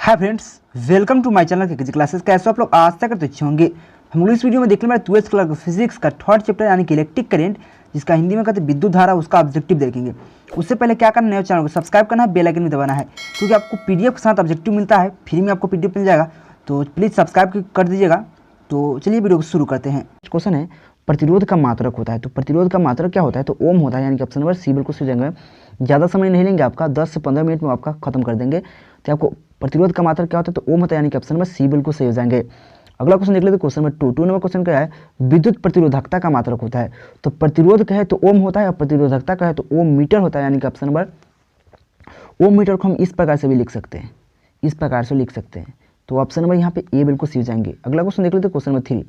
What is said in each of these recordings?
Hi friends, welcome to my channel KKG classes. कैसे हो आप लोग? आज तक तो अच्छे होंगे। हम लोग इस वीडियो में देखने वाले 12th क्लास फिजिक्स का थर्ड चैप्टर यानी कि इलेक्ट्रिक करंट, जिसका हिंदी में कहते हैं विद्युत धारा, उसका ऑब्जेक्टिव देखेंगे। उससे पहले क्या करना है, चैनल को सब्सक्राइब करना है, बेल आइकन भी दबाना है, क्योंकि आपको पीडीएफ के साथ ऑब्जेक्टिव मिलता है, फ्री में आपको पीडीएफ मिल जाएगा, तो प्लीज़ सब्सक्राइब कर दीजिएगा। तो चलिए वीडियो को शुरू करते हैं। क्वेश्चन है प्रतिरोध का मात्रक होता है, तो प्रतिरोध का मात्रक क्या होता है? तो ओम होता है, यानी कि ऑप्शन नंबर सी बिल्कुल सही जाएंगे। ज़्यादा समय नहीं लेंगे आपका, 10 से 15 मिनट में आपका खत्म कर देंगे। तो आपको प्रतिरोध का मात्रक क्या होता है? तो ओम होता है, यानी कि ऑप्शन नंबर सी बिल्कुल सही हो जाएंगे। अगला क्वेश्चन देख लेते हैं, क्वेश्चन नंबर 2 नंबर क्वेश्चन क्या है? विद्युत प्रतिरोधकता का मात्रक होता है। तो प्रतिरोध कहे तो ओम होता है, और प्रतिरोधकता कहे तो ओम मीटर होता है, यानी कि ऑप्शन नंबर ओम मीटर को हम इस प्रकार से भी लिख सकते हैं, इस प्रकार से लिख सकते हैं। तो ऑप्शन नंबर यहाँ पे ए बिल्कुल सही हो जाएंगे। अगला क्वेश्चन देख लेते हैं, क्वेश्चन नंबर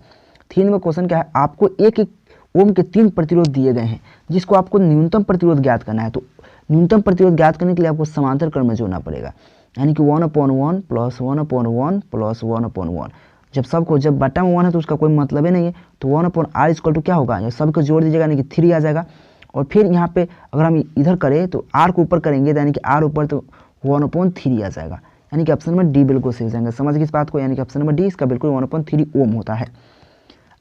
3 नंबर क्वेश्चन क्या है? आपको एक एक ओम के 3 प्रतिरोध दिए गए हैं, जिसको आपको न्यूनतम प्रतिरोध ज्ञात करना है। तो न्यूनतम प्रतिरोध ज्ञात करने के लिए आपको समांतर क्रम में जोड़ना पड़ेगा, यानी कि 1/1 प्लस 1/1 प्लस 1/1। जब बटा में 1 है तो उसका कोई मतलब ही नहीं है, तो 1/r इक्वल टू क्या होगा? ये सबको जोड़ दीजिएगा, यानी कि 3 आ जाएगा। और फिर यहाँ पे अगर हम इधर करें तो r को ऊपर करेंगे, यानी कि r ऊपर, तो 1/3 आ जाएगा, यानी कि ऑप्शन नंबर डी बिल्कुल सही हो जाएंगे। समझ गए इस बात को? यानी कि ऑप्शन नंबर डी इसका बिल्कुल 1/3 ओम होता है।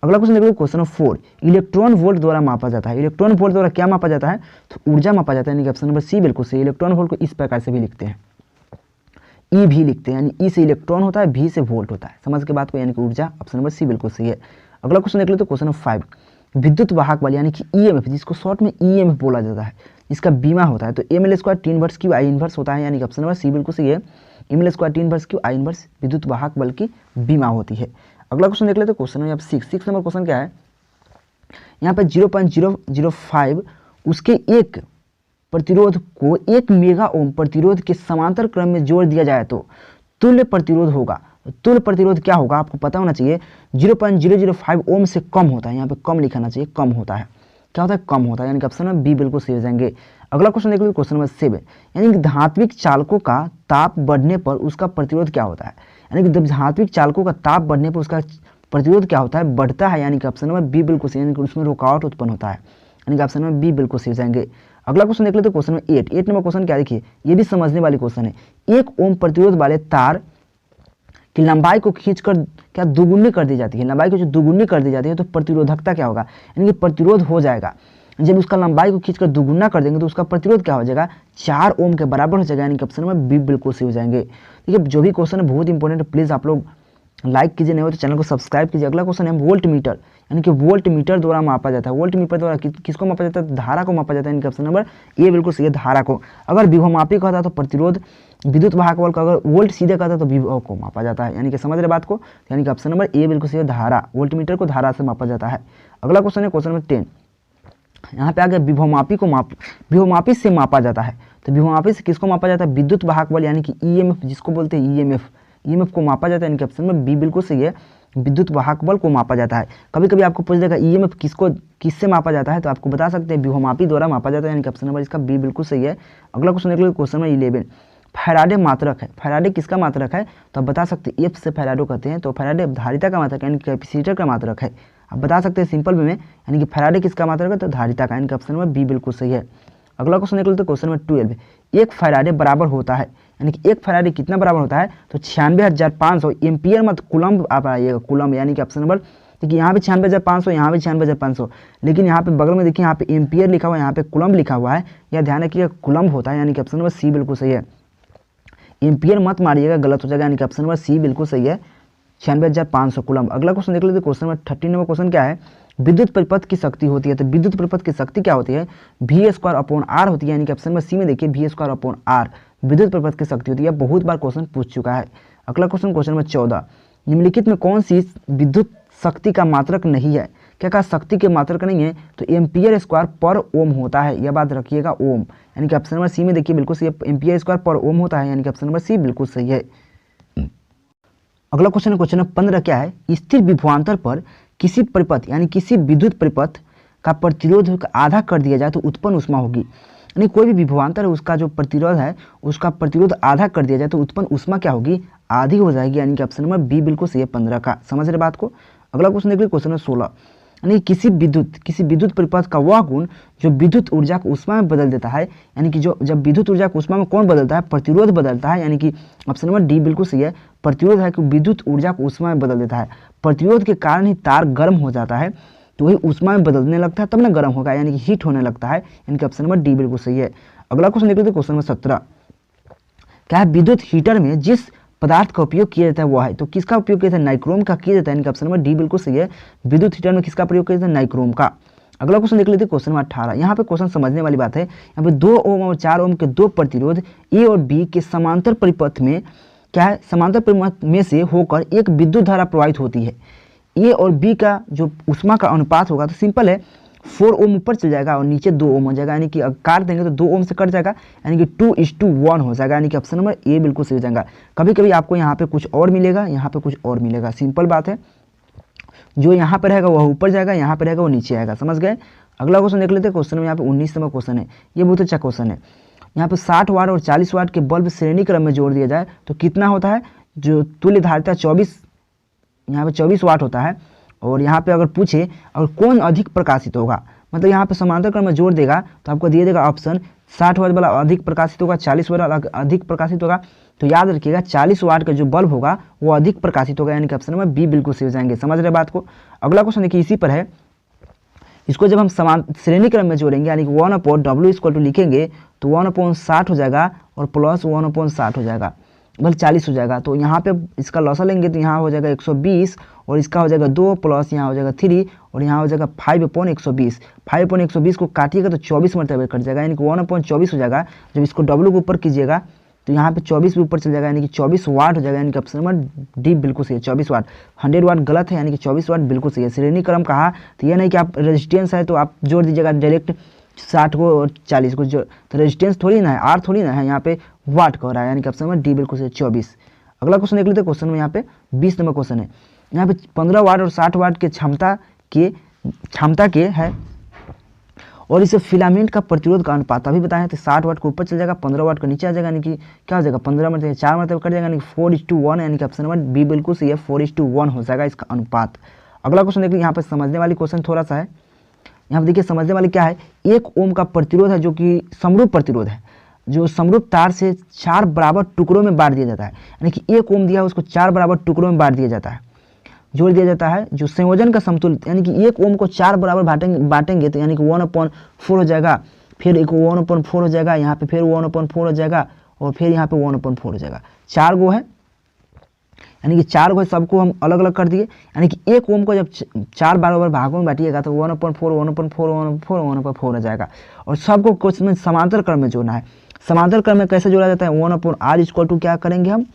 अगला क्वेश्चन देख लो, क्वेश्चन नंबर 4 इलेक्ट्रॉन वोल्ट द्वारा मापा जाता है। इलेक्ट्रॉन वोल्ट द्वारा क्या मापा जाता है? तो ऊर्जा मापा जाता है, यानी कि ऑप्शन नंबर सी बिल्कुल सही। इलेक्ट्रॉन वोल्ट को इस प्रकार से भी लिखते हैं, ई भी लिखते हैं, यानी ई से इलेक्ट्रॉन होता है, भी से वोल्ट होता है। समझ के बात को? यानी कि ऊर्जा, ऑप्शन नंबर सी बिल्कुल सही है। अगला क्वेश्चन देख लेते, क्वेश्चन नंबर 5 विद्युत वाहक बल, यानी कि ईएमएफ, जिसको शॉर्ट में ईएमएफ बोला जाता है, इसका बीमा होता है। तो ml² T inverse Q I inverse होता है, यानी कि ऑप्शन नंबर सी बिल्कुल सही है। ml² T inverse Q I inverse विद्युत वाहक बल की बीमा होती है। अगला क्वेश्चन देख लेते, क्वेश्चन नंबर 6 नंबर क्वेश्चन क्या है? यहाँ पे 0.005 उसके एक प्रतिरोध को 1 मेगा ओम प्रतिरोध के समांतर क्रम में जोड़ दिया जाए तो तुल्य प्रतिरोध होगा। तुल्य प्रतिरोध क्या होगा आपको पता होना चाहिए। 0.005 ओम से कम होता है, यहाँ पे कम लिखाना चाहिए, कम होता है। क्या होता है? कम होता है, यानी कि ऑप्शन में बी बिल्कुल सही हो जाएंगे। अगला क्वेश्चन देख लीजिए, क्वेश्चन नंबर 7, यानी कि धात्विक चालकों का ताप बढ़ने पर उसका प्रतिरोध क्या होता है? यानी कि जब धात्विक चालकों का ताप बढ़ने पर उसका प्रतिरोध क्या होता है? बढ़ता है, यानी कि ऑप्शन नंबर बी बिल्कुल सही, यानी कि उसमें रुकावट उत्पन्न होता है, यानी कि ऑप्शन नंबर बी बिल्कुल सही हो जाएंगे। अगला क्वेश्चन देख लेते हैं, क्वेश्चन नंबर 8 नंबर क्वेश्चन क्या? देखिए ये भी समझने वाली क्वेश्चन है। 1 ओम प्रतिरोध वाले तार की लंबाई को खींचकर क्या दुगुनी कर दी जाती है, लंबाई को जो दुगुनी कर दी जाती है, तो प्रतिरोधकता क्या होगा? यानी कि प्रतिरोध हो जाएगा। जब उसका लंबाई को खींचकर दुगुना कर देंगे तो उसका प्रतिरोध क्या हो जाएगा? 4 ओम के बराबर हो जाएगा, यानी कि ऑप्शन नंबर बी बिल्कुल सही हो जाएंगे। देखिए जो भी क्वेश्चन है बहुत इंपॉर्टेंट है, प्लीज़ आप लोग लाइक कीजिए, नहीं हो तो चैनल को सब्सक्राइब कीजिए। अगला क्वेश्चन है वोल्ट मीटर, यानी कि वोल्ट मीटर द्वारा मापा जाता है। वोल्ट मीटर द्वारा किसको मापा जाता है? धारा को मापा जाता है, यानी कि ऑप्शन नंबर ए बिल्कुल सही है, धारा को। अगर विभवमापी कहता है तो प्रतिरोध, विद्युत वाहक बल का अगर वोल्ट सीधे कहता है तो विभव को मापा जाता है, यानी कि समझ रहे बात को? यानी कि ऑप्शन नंबर ए बिल्कुल सही है, धारा। वोल्ट मीटर को धारा से मापा जाता है। अगला क्वेश्चन है क्वेश्चन नंबर 10, यहाँ पे आगे विभवमापी को विभवमापी से मापा जाता है। तो विभवमापी से किसको मापा जाता है? विद्युत वाहक बल, यानी कि ईएमएफ, जिसको बोलते हैं ईएमएफ को मापा जाता है, यानी कि ऑप्शन में बी बिल्कुल सही है, विद्युत वाहक बल को मापा जाता है। कभी कभी आपको पूछ देगा ईएमएफ किससे मापा जाता है, तो आपको बता सकते हैं विभवमापी द्वारा मापा जाता है, यानी कि ऑप्शन नंबर इसका बी बिल्कुल सही है। अगला क्वेश्चन देख लीजिए, क्वेश्चन नंबर 11 फैराडे मात्रक है। फैराडे किसका मात्रक है? तो आप बता सकते हैं एफ से फैराडो कहते हैं, तो फैराडे धारिता का मात्रक, यानी कि कैपेसिटर का मात्रक है। आप बता सकते हैं सिंपल वे में, यानी कि फैराडे किसका मात्रक है? तो धारिता का, यानी कि ऑप्शन नंबर बी बिल्कुल सही है। अगला क्वेश्चन देख लेते हैं, क्वेश्चन नंबर 12 1 फैराडे बराबर होता है, यानी कि 1 फैराडे कितना बराबर होता है? तो 96,500 एम्पियर मत कुलम्ब आप आइएगा, कुलम्ब, यानी कि ऑप्शन नंबर देखिए यहाँ पे 96,500, यहाँ पे 96,500, लेकिन यहाँ पे बगल में देखिए यहाँ पे एम्पियर लिखा हुआ है, यहाँ पे कुलम्ब लिखा हुआ है, यह ध्यान रखिएगा कुलम्ब होता है, यानी कि ऑप्शन नंबर सी बिल्कुल सही है। एम्पियर मत मारिएगा, गलत हो जाएगा, यानी कि ऑप्शन नंबर सी बिल्कुल सही है, 96,500 कुलम्ब। अगला क्वेश्चन देख लेते हैं, क्वेश्चन नंबर 13 नंबर क्वेश्चन क्या है? विद्युत परिपथ की शक्ति होती है। तो विद्युत परिपथ की शक्ति क्या होती है? V² होती है, यानी कि ऑप्शन नंबर सी में देखिए V² विद्युत परिपथ की शक्ति होती है। बहुत बार क्वेश्चन पूछ चुका है। अगला क्वेश्चन नंबर 14 निम्नलिखित में कौन सी विद्युत शक्ति का मात्रक नहीं है? क्या कहा? शक्ति के मात्रक नहीं है, तो एम्पियर² पर ओम होता है, यह बात रखिएगा, ओम, यानी कि ऑप्शन नंबर सी में देखिए बिल्कुल सही है, एम्पियर² पर ओम होता है, यानी कि ऑप्शन नंबर सी बिल्कुल सही है। अगला क्वेश्चन नंबर 15 क्या है? स्थिर विभवांतर पर किसी परिपथ, यानी किसी विद्युत परिपथ का प्रतिरोध आधा कर दिया जाए तो उत्पन्न ऊष्मा होगी। यानी कोई भी विभवांतर है, उसका जो प्रतिरोध है, उसका प्रतिरोध आधा कर दिया जाए तो उत्पन्न ऊष्मा क्या होगी? आधी हो जाएगी, यानी कि ऑप्शन नंबर बी बिल्कुल सही है 15 का। समझ रहे बात को? अगला क्वेश्चन देख लीजिए, क्वेश्चन नंबर 16 यानी किसी विद्युत परिपथ का वह गुण जो विद्युत ऊर्जा को ऊष्मा में बदल देता है, यानी कि जो जब विद्युत ऊर्जा को ऊष्मा में कौन बदलता है, प्रतिरोध बदलता है। यानी कि ऑप्शन नंबर डी बिल्कुल सही है, प्रतिरोध है कि विद्युत ऊर्जा को ऊष्मा में बदल देता है। प्रतिरोध के कारण ही तार गर्म हो जाता है, तो वही ऊष्मा में बदलने लगता है तब ना गर्म होगा, यानी कि हीट होने लगता है। यानी कि ऑप्शन नंबर डी बिल्कुल सही है। अगला क्वेश्चन देख लेते हैं, क्वेश्चन नंबर 17 क्या है, विद्युत हीटर में जिस पदार्थ का उपयोग किया जाता है वह है, तो किसका उपयोग किया जाता है, नाइक्रोम का किया जाता है। यानी कि ऑप्शन नंबर डी बिल्कुल सही है, विद्युत हीटर में किसका प्रयोग किया जाता है, नाइक्रोम का। अगला क्वेश्चन देख लेते हैं, क्वेश्चन नंबर 18। यहाँ पे क्वेश्चन समझने वाली बात है, यहाँ पे 2 ओम और 4 ओम के दो प्रतिरोध ए और बी के समांतर परिपथ में क्या है, समांतर परिपथ में से होकर एक विद्युत धारा प्रवाहित होती है। ए और बी का जो ऊष्मा का अनुपात होगा तो सिंपल है, 4 ओम ऊपर चल जाएगा और नीचे 2 ओम हो जाएगा, यानी कि काट देंगे तो 2 ओम से कट जाएगा, यानी कि 2:1 हो जाएगा। यानी कि ऑप्शन नंबर ए बिल्कुल सही हो जाएगा। कभी कभी आपको यहाँ पे कुछ और मिलेगा, यहाँ पे कुछ और मिलेगा, सिंपल बात है। जो यहाँ पे रहेगा वह ऊपर जाएगा, यहाँ पे रहेगा वो नीचे आएगा, समझ गए। अगला क्वेश्चन देख लेते हैं, क्वेश्चन में यहाँ पे 19 नंबर क्वेश्चन है, ये बहुत अच्छा क्वेश्चन है। यहाँ पे 60 वाट और 40 वाट के बल्ब श्रेणी क्रम में जोड़ दिया जाए तो कितना होता है, जो तुल्य धारिता 24, यहाँ पे 24 वाट होता है। और यहाँ पे अगर पूछे और कौन अधिक प्रकाशित होगा, मतलब यहाँ पे समांतर क्रम में जोड़ देगा तो आपको दिए देगा ऑप्शन 60 वाट वाला अधिक प्रकाशित होगा, 40 वाट अधिक प्रकाशित होगा। तो याद रखिएगा 40 वाट का जो बल्ब होगा वो अधिक प्रकाशित होगा, यानी कि ऑप्शन नंबर बी बिल्कुल सही हो जाएंगे। समझ रहे बात को। अगला क्वेश्चन देखिए इसी पर है, इसको जब हम समान श्रेणी क्रम में जोड़ेंगे यानी कि 1/W लिखेंगे तो 1/60 हो जाएगा और प्लस 1/60 हो जाएगा, बल्कि 40 हो जाएगा। तो यहाँ पे इसका लॉसा लेंगे तो यहाँ हो जाएगा 120 और इसका हो जाएगा 2 प्लस यहाँ हो जाएगा 3 और यहाँ हो जाएगा 5/120। 5/120 को काटिएगा तो 24 मरतबे कट जाएगा, यानी कि 1/24 हो जाएगा। जब इसको W को ऊपर कीजिएगा तो यहाँ पे 24 भी ऊपर चल जाएगा, यानी कि 24 वाट हो जाएगा। यानी कि ऑप्शन नंबर डी बिल्कुल सही है, 24 वाट। 100 वाट गलत है, यानी कि 24 वाट बिल्कुल सही है। श्रेणी क्रम कहा तो यह नहीं कि आप रेजिस्टेंस है तो आप जोड़ दीजिएगा डायरेक्ट 60 को और 40 को जोड़, तो रेजिस्टेंस थोड़ी ना है, आर थोड़ी ना है, यहाँ पे वाट कह रहा है, यानी कि ऑप्शन नंबर डी बिल्कुल सही है, 24। अगला क्वेश्चन देख लेते हैं, क्वेश्चन में यहाँ पे 20 नंबर क्वेश्चन है। यहाँ पे 15 वाट और 60 वाट के क्षमता के है और इसे फिलामेंट का प्रतिरोध का अनुपात अभी बताया, तो 60 वाट को ऊपर चल जाएगा, 15 वाट को नीचे आ जाएगा, यानी कि क्या हो जाएगा 15 में 4 मतलब कट जाएगा, यानी कि 4:1, यानी कि ऑप्शन नंबर बी बिल्कुल सही है, 4:1 हो जाएगा इसका अनुपात। अगला क्वेश्चन देखिए, यहाँ पर समझने वाली क्वेश्चन थोड़ा सा है। यहाँ पर देखिए समझने वाली क्या है, 1 ओम का प्रतिरोध है जो कि समरूप प्रतिरोध है, जो समरूप तार से 4 बराबर टुकड़ों में बांट दिया जाता है, यानी कि 1 ओम दिया है उसको 4 बराबर टुकड़ों में बांट दिया जाता है, जोड़ दिया जाता है। जो संयोजन का समतुल्य, यानी कि 1 ओम को 4 बराबर बांटेंगे तो यानी कि 1/4 हो जाएगा, फिर एक 1/4 हो जाएगा, यहाँ पे फिर 1/4 हो जाएगा और फिर यहाँ पे 1/4 हो जाएगा। 4 गो है, यानी कि 4 गो सबको हम अलग अलग कर दिए, यानी कि 1 ओम को जब 4 बराबर भागों में बांटिएगा तो 1/4 हो जाएगा। और सबको क्वेश्चन में समांतर क्रम में जोड़ना है। समांतर क्रम में कैसे जोड़ा जाता है, 1/r क्या करेंगे हम,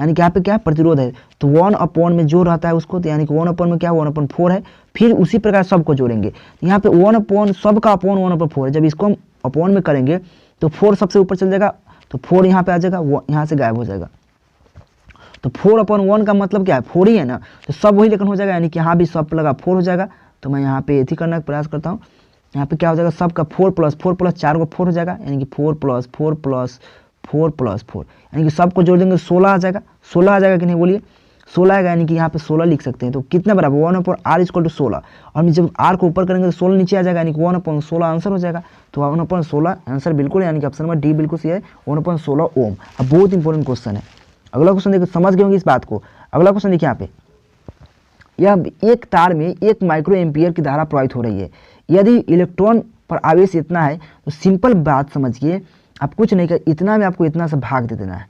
यानी कि यहाँ पे क्या है प्रतिरोध है तो 1/, में जो रहता है उसको, तो यानी कि 1/, में क्या 1/4 है, फिर उसी प्रकार सबको जोड़ेंगे। यहाँ पे 1/, सबका अपॉन 1/4 है, जब इसको हम अपॉन में करेंगे तो 4 सबसे ऊपर चल जाएगा, तो 4 यहाँ पे आ जाएगा, वो यहाँ से गायब हो जाएगा। तो 4/1 का मतलब क्या है, 4 ही है ना, तो सब वही लेकिन हो जाएगा, यानी कि यहाँ भी सब लगा 4 हो जाएगा। तो मैं यहाँ पे एथी करने का प्रयास करता हूँ, यहाँ पे क्या हो जाएगा सबका 4 प्लस 4 को 4 हो जाएगा, यानी कि 4 प्लस 4 यानी कि सबको जोड़ देंगे 16 आ जाएगा। 16 आ जाएगा कि नहीं बोलिए, 16 आएगा, यानी कि यहाँ पे 16 लिख सकते हैं। तो कितना बराबर 1/r 16, और जब r को ऊपर करेंगे तो 16 नीचे आ जाएगा, यानी कि 1/16 आंसर हो जाएगा। तो 1/16 आंसर बिल्कुल, यानी कि ऑप्शन नंबर डी बिल्कुल सही है, 1/16 ओम। अब बहुत इंपॉर्टेंट क्वेश्चन है। अगला क्वेश्चन देखिए, समझ गए होंगे इस बात को। अगला क्वेश्चन देखिए, यहाँ पे यह एक तार में 1 माइक्रो एम्पियर की धारा प्रवाहित हो रही है। यदि इलेक्ट्रॉन पर आवेश इतना है तो सिंपल बात समझिए, आप कुछ नहीं कर, इतना में आपको इतना से भाग दे देना है,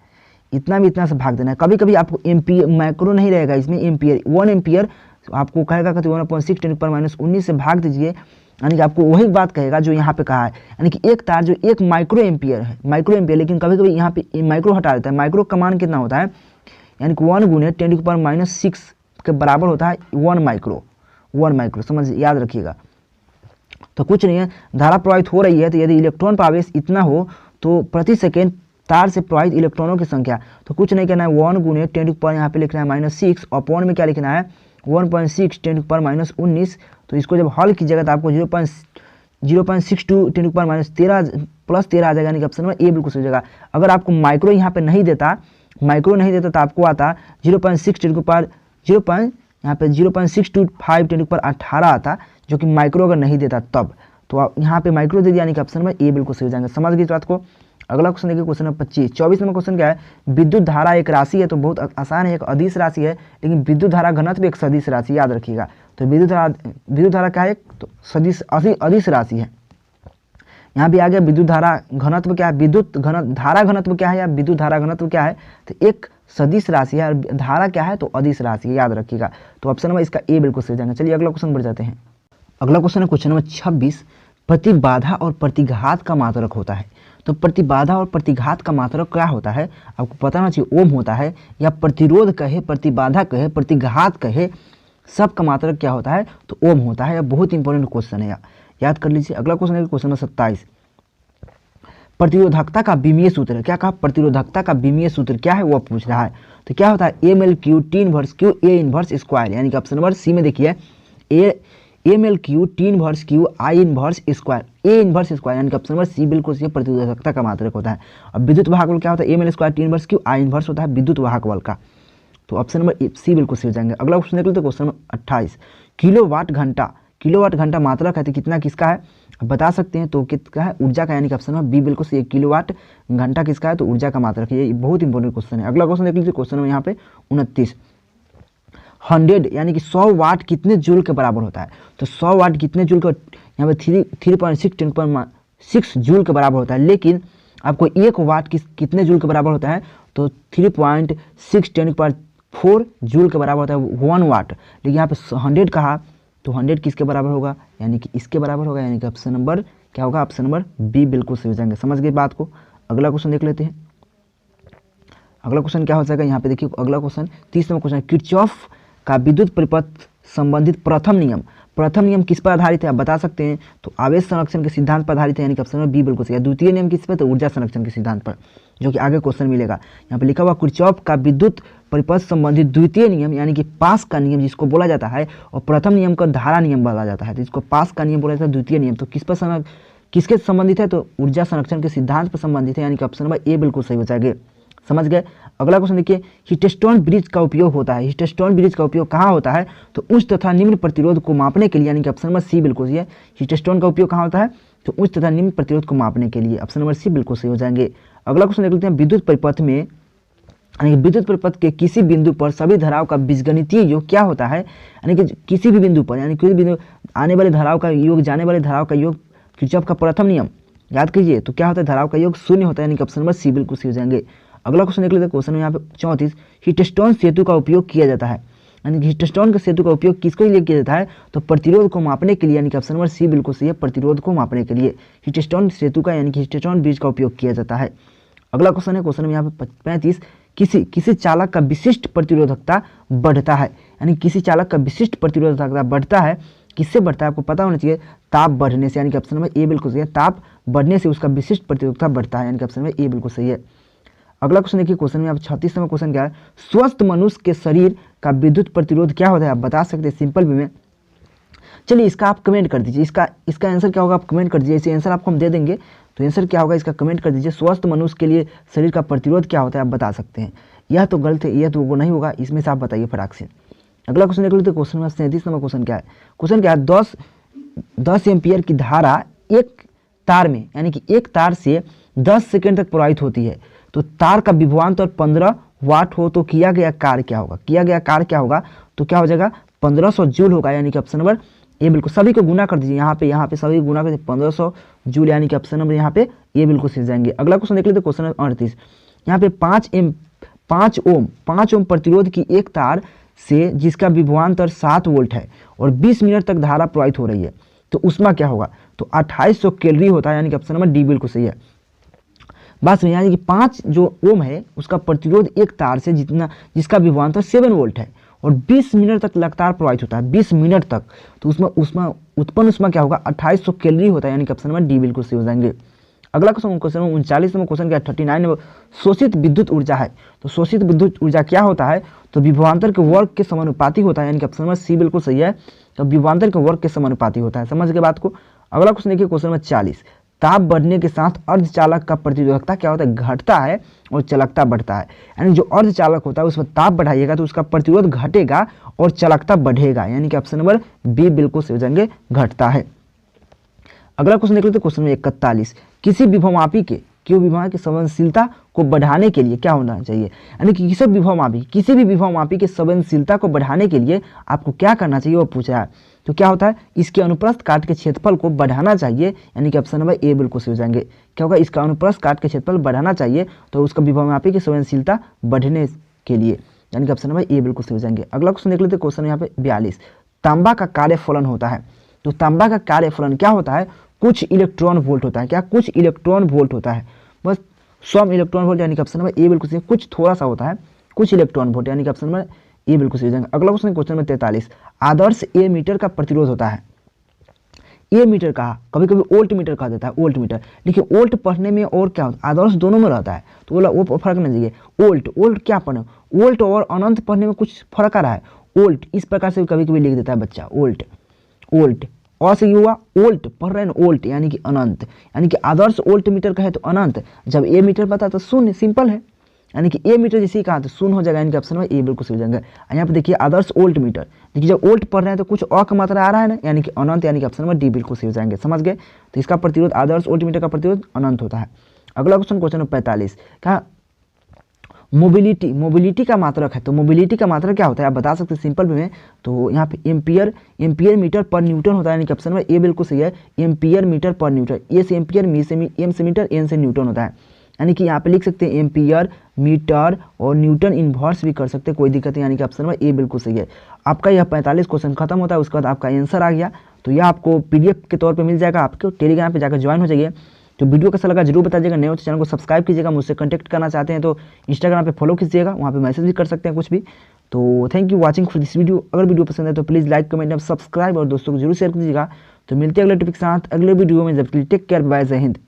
इतना में इतना से भाग देना है। कभी कभी आपको एम्पियर माइक्रो नहीं रहेगा, इसमें एम्पियर 1 एम्पियर आपको कहेगा कि 1/6 × 19 से भाग दीजिए, यानी कि आपको वही बात कहेगा जो यहाँ पे कहा है, यानी कि एक तार जो 1 माइक्रो एम्पियर है, माइक्रो एम्पियर, लेकिन कभी कभी यहाँ पे माइक्रो हटा देता है। माइक्रो का मान कितना होता है, यानी कि 1 × 10⁻⁶ के बराबर होता है 1 माइक्रो, समझ याद रखिएगा। तो कुछ नहीं है, धारा प्रवाहित हो रही है, तो यदि इलेक्ट्रॉन पर आवेश इतना हो तो प्रति सेकेंड तार से प्रवाहित इलेक्ट्रॉनों की संख्या, तो कुछ नहीं करना है, 1 × 10⁻, यहाँ पे लिखना है -6, अपॉन में क्या लिखना है 1/6 10⁻⁻19। तो इसको जब हल कीजिएगा तो आपको 0.62 10⁻13 प्लस 13 आ जाएगा, यानी कि ऑप्शन नंबर ए बिल्कुल सही हो जाएगा। अगर आपको माइक्रो यहाँ पे नहीं देता तो आपको आता 0.6 यहाँ पे 0.625 10⁻18 आता, जो कि माइक्रो अगर नहीं देता तब, तो आप यहाँ पे माइक्रो दे दिया, यानी कि ऑप्शन नंबर ए बिल्कुल सही हो जाएंगे। समझ गए इस बात को। अगला क्वेश्चन देखिए, क्वेश्चन नंबर 24 नंबर क्वेश्चन क्या है, विद्युत धारा एक राशि है, तो बहुत आसान है, एक अदिश राशि है, लेकिन विद्युत धारा घनत्व एक सदिश राशि, याद रखिएगा। तो विद्युत धारा क्या है, तो सदिश अदिश राशि है। यहाँ भी आ गया विद्युत धारा घनत्व क्या है, धारा घनत्व क्या है या विद्युत धारा घनत्व क्या है, तो एक सदिश राशि है, और धारा क्या है, तो अदिश राशि है, याद रखिएगा। तो ऑप्शन नंबर इसका ए बिल्कुल सही हो जाएगा। चलिए अगला क्वेश्चन बढ़ जाते हैं। अगला क्वेश्चन है क्वेश्चन नंबर 26, प्रतिबाधा और प्रतिघात का मात्रक होता है। तो प्रतिबाधा और प्रतिघात का मात्रक क्या होता है, आपको पता होना चाहिए। ओम होता है, या प्रतिरोध कहे, प्रतिबाधा कहे, प्रतिघात कहे, सब का मात्रक क्या होता है, तो ओम होता है। यह बहुत इंपॉर्टेंट क्वेश्चन है, याद कर लीजिए। अगला क्वेश्चन है क्वेश्चन नंबर 27, प्रतिरोधकता का विमीय सूत्र। क्या कहा, प्रतिरोधकता का विमीय सूत्र क्या है, वो पूछ रहा है। तो क्या होता है, M L Q T inverse Q A inverse square, यानी कि ऑप्शन नंबर सी में देखिए, M L Q T inverse Q I inverse square, A inverse square, यानी कि ऑप्शन नंबर सी बिल्कुल सही, प्रतिरोधकता का मात्रक होता है। और विद्युत वाहक बल क्या होता है, M L square T inverse Q I inverse होता है विद्युत वाहक बल का। तो ऑप्शन नंबर सी बिल्कुल सही हो जाएंगे। अगला क्वेश्चन देख लेते हैं, क्वेश्चन नंबर 28, किलोवाट घंटा मात्रक है, तो कितना किसका है, बता सकते हैं। तो कितना है, ऊर्जा का, यानी कि ऑप्शन नंबर बी बिल्कुल सही। किलोवाट घंटा किसका है, तो ऊर्जा का मात्रक है। ये बहुत इंपॉर्टेंट क्वेश्चन है। अगला क्वेश्चन देख लीजिए, क्वेश्चन नंबर यहाँ पे 29, 100 यानी कि 100 वाट कितने जूल के बराबर होता है। तो 100 वाट कितने जूल के, यहाँ पे 3.6 जूल के बराबर होता है, लेकिन आपको 1 वाट कितने जूल के बराबर होता है, तो 3.6 जूल के बराबर होता है 1 वाट। लेकिन यहाँ पे 100 कहा, तो 100 किसके बराबर होगा, यानी कि इसके बराबर होगा, यानी कि ऑप्शन नंबर क्या होगा, ऑप्शन नंबर बी बिल्कुल सही हो जाएंगे। समझ गए बात को। अगला क्वेश्चन देख लेते हैं। अगला क्वेश्चन क्या हो जाएगा, यहाँ पे देखिए अगला क्वेश्चन 30 नंबर क्वेश्चन, किरचॉफ का विद्युत परिपथ संबंधित प्रथम नियम किस पर आधारित है, आप बता सकते हैं। तो आवेश संरक्षण के सिद्धांत पर आधारित है, यानी कि ऑप्शन नंबर बी बिल्कुल सही है। द्वितीय नियम किस पर, तो ऊर्जा संरक्षण के सिद्धांत पर, जो कि आगे क्वेश्चन मिलेगा। यहाँ पे लिखा हुआ किरचॉफ का विद्युत परिपथ संबंधित द्वितीय नियम, यानी कि पास का नियम जिसको बोला जाता है, और प्रथम नियम को धारा नियम बोला जाता है। तो इसको पास का नियम बोला जाता है, द्वितीय नियम। तो किसके संबंधित है, तो ऊर्जा संरक्षण के सिद्धांत पर संबंधित है, यानी कि ऑप्शन नंबर ए बिल्कुल सही हो जाएगा। समझ गए। अगला क्वेश्चन देखिए, हीटस्टोन ब्रिज का उपयोग होता है। हीटस्टोन ब्रिज का उपयोग कहाँ होता है, तो उच्च तथा निम्न प्रतिरोध को मापने के लिए, यानी कि ऑप्शन नंबर सी बिल्कुल सही है। हीटस्टोन का उपयोग कहाँ होता है, तो उच्च तथा निम्न प्रतिरोध को मापने के लिए, ऑप्शन नंबर सी बिल्कुल सही हो जाएंगे। अगला क्वेश्चन देख लेते हैं, विद्युत परिपथ में, यानी कि विद्युत परिपथ के किसी बिंदु पर सभी धाराओं का बीजगणितीय योग क्या होता है, यानी कि किसी भी बिंदु पर, यानी किसी बिंदु आने वाली धाराओं का योग, जाने वाली धाराओं का योग, किरचॉफ का प्रथम नियम याद कीजिए। तो क्या होता है, धाराओं का योग 0 होता है, यानी कि ऑप्शन नंबर सी बिल्कुल सही हो जाएंगे। अगला क्वेश्चन देख लेते हैं, क्वेश्चन यहाँ पे 34, हीटस्टोन सेतु का उपयोग किया जाता है, यानी कि हीटस्टोन के सेतु का उपयोग किसके लिए किया जाता है, तो प्रतिरोध को मापने के लिए, यानी कि ऑप्शन नंबर सी बिल्कुल सही है, प्रतिरोध को मापने के लिए हीटस्टोन सेतु का, यानी कि हीटस्टोन ब्रिज का उपयोग किया जाता है। अगला क्वेश्चन है, क्वेश्चन में यहाँ पे 35, किसी चालक का विशिष्ट प्रतिरोधकता बढ़ता है, यानी किसी चालक का विशिष्ट प्रतिरोधकता बढ़ता है, किससे बढ़ता है, आपको पता होना चाहिए, ताप बढ़ने से, यानी कि ऑप्शन नंबर ए बिल्कुल सही है। ताप बढ़ने से उसका विशिष्ट प्रतिरोधकता बढ़ता है, यानी कि ऑप्शन नंबर ए बिल्कुल सही है। अगला क्वेश्चन देखिए, क्वेश्चन में आप 36 नंबर क्वेश्चन क्या है, स्वस्थ मनुष्य के शरीर का विद्युत प्रतिरोध क्या होता है, आप बता सकते हैं सिंपल वे में। चलिए इसका आप कमेंट कर दीजिए, इसका आंसर क्या होगा, आप कमेंट कर दीजिए। इसे आंसर आपको हम दे देंगे, तो आंसर क्या होगा इसका कमेंट कर दीजिए। स्वस्थ मनुष्य के लिए शरीर का प्रतिरोध क्या होता है, आप बता सकते हैं। यह तो गलत है, यह तो वो नहीं होगा, इसमें से आप बताइए फटाक से। अगला क्वेश्चन देख लेते हैं, क्वेश्चन में 37 नंबर क्वेश्चन क्या है, क्वेश्चन क्या है, 10 एम्पियर की धारा एक तार में, यानी कि एक तार से 10 सेकेंड तक प्रवाहित होती है, तो तार का विभवांतर 15 वाट हो, तो किया गया कार्य क्या होगा, तो क्या हो जाएगा, 1500 जूल होगा, यानी कि ऑप्शन नंबर ए बिल्कुल। सभी को गुना कर दीजिए, यहाँ पे सभी को गुना कर दीजिए, 1500 जूल, यानी कि ऑप्शन नंबर यहाँ पे ए बिल्कुल सही जाएंगे। अगला क्वेश्चन देख लेते हैं, क्वेश्चन नंबर 38, यहाँ पे 5 ओम प्रतिरोध की एक तार से जिसका विभवांतर 7 वोल्ट है और 20 मिनट तक धारा प्रवाहित हो रही है, तो उसमें क्या होगा, तो 2800 कैलोरी होता है, यानी कि ऑप्शन नंबर डी बिल्कुल सही है। बस यानी कि 5 जो ओम है उसका प्रतिरोध एक तार से जिसका विभवांतर 7 वोल्ट है और 20 मिनट तक लगातार प्रवाहित होता है, 20 मिनट तक, तो उसमें उत्पन्न क्या होगा, 2800 कैलोरी होता है, यानी कि ऑप्शन नंबर डी बिल्कुल सही हो जाएंगे। अगला क्वेश्चन 39 नंबर क्वेश्चन क्या है, 39 नंबर, शोषित विद्युत ऊर्जा है, तो शोषित विद्युत ऊर्जा क्या होता है, तो विभवांतर के वर्ग के समानुपाती होता है, यानी कि ऑप्शन नंबर सी बिल्कुल सही है, तो विभवांतर के वर्ग के समानुपाती होता है। समझ के बात को। अगला क्वेश्चन देखिए, क्वेश्चन नंबर 40, ताप बढ़ने के साथ अर्धचालक का प्रतिरोधकता क्या होता है, घटता है और चालकता बढ़ता है। यानी जो अर्धचालक होता है उसमें ताप बढ़ाइएगा तो उसका प्रतिरोध घटेगा और चालकता बढ़ेगा, यानी कि ऑप्शन नंबर बी बिल्कुल सही हो जाएंगे, घटता है। अगला क्वेश्चन देख लेते हैं, क्वेश्चन नंबर 41। किसी विभवमापी की संवेदनशीलता को बढ़ाने के लिए क्या होना चाहिए, यानी कि किसी भी विभवमापी की संवेदनशीलता को बढ़ाने के लिए आपको क्या करना चाहिए वो पूछा है। तो क्या होता है, इसके अनुप्रस्थ काट के क्षेत्रफल को बढ़ाना चाहिए, यानी कि ऑप्शन नंबर ए बिल्कुल सही हो जाएंगे। क्या होगा, इसका अनुप्रस्थ काट के क्षेत्रफल बढ़ाना चाहिए तो उसका विभवमापी की संवेदनशीलता बढ़ने के लिए, यानी कि ऑप्शन नंबर ए बिल्कुल सही हो जाएंगे। अगला क्वेश्चन देख लेते हैं, क्वेश्चन यहाँ पे 42। तांबा का कार्यफलन होता है, तो तांबा का कार्यफलन क्या होता है, कुछ इलेक्ट्रॉन वोल्ट होता है। क्या, कुछ इलेक्ट्रॉन वोल्ट होता है, बस सम इलेक्ट्रॉन वोल्ट, यानी कि ऑप्शन नंबर ए बिल्कुल सही। कुछ थोड़ा सा होता है, कुछ इलेक्ट्रॉन वोल्ट, यानी कि ऑप्शन नंबर ए बिल्कुल सही हो जाएगा। अगला क्वेश्चन नंबर 43। आदर्श ए मीटर का प्रतिरोध होता है। ए मीटर कहा, कभी कभी वोल्ट मीटर कहा जाता है, वोल्ट मीटर। देखिए वोल्ट पढ़ने में और क्या होता है, आदर्श दोनों में रहता है, तो वो फर्क नहीं चाहिए। वोल्ट क्या पढ़े, वोल्ट और अनंत पढ़ने में कुछ फर्क आ रहा है। वोल्ट इस प्रकार से कभी कभी लिख देता है बच्चा, वोल्ट और से युवा वोल्ट पढ़ रहे हैं, वोल्ट यानी कि अनंत, यानी कि आदर्श वोल्ट मीटर का है तो अनंत, जब ए मीटर बता तो शून्य, सिंपल है, यानी कि ए मीटर जैसे ही कहा तो शून्य हो जाएगा, यानी कि ऑप्शन में ए बिल्कुल सही हो जाएगा। यहाँ पे देखिए आदर्श वोल्ट मीटर, देखिए जब वोल्ट पढ़ रहे हैं तो कुछ अ का मात्रा आ रहा है ना, यानी कि अनंत, यानी कि ऑप्शन में डी बिल्कुल सही हो जाएंगे, समझ गए। तो इसका प्रतिरोध आदर्श वोल्ट मीटर का प्रतिरोध अनंत होता है। अगला क्वेश्चन नंबर 45। क्या, मोबिलिटी का मात्रक है, तो मोबिलिटी का मात्रक क्या होता है आप बता सकते हैं सिंपल वे में। तो यहाँ पे एम्पियर मीटर पर न्यूटन होता है, यानी कि ऑप्शन में ए बिल्कुल सही है, एम्पियर मीटर पर न्यूटन। ए से एम्पियर, एम से मीटर, एन से न्यूटन होता है, यानी कि यहाँ पे लिख सकते हैं एम्पियर मीटर और न्यूटन इन्वर्स भी कर सकते हैं, कोई दिक्कत नहीं, यानी कि ऑप्शन में ए बिल्कुल सही है। आपका यह 45 क्वेश्चन खत्म होता है, उसके बाद आपका आंसर आ गया, तो यह आपको पीडीएफ के तौर पे मिल जाएगा, आपको टेलीग्राम पे जाकर ज्वाइन हो जाइए। तो वीडियो कैसा लगा जरूर बताइएगा, नए हो तो चैनल को सब्सक्राइब कीजिएगा, मुझसे कॉन्टैक्ट करना चाहते हैं तो इंस्टाग्राम पे फॉलो कीजिएगा, वहाँ पे मैसेज भी कर सकते हैं कुछ भी। तो thank you watching for this video. अगर वीडियो पसंद है तो प्लीज़ लाइक, कमेंट और सब्सक्राइब और दोस्तों को जरूर शेयर कीजिएगा। तो मिलते हैं अगले टॉपिक के साथ अगले वीडियो में, जब तक टेक केयर, बाय, जय हिंद।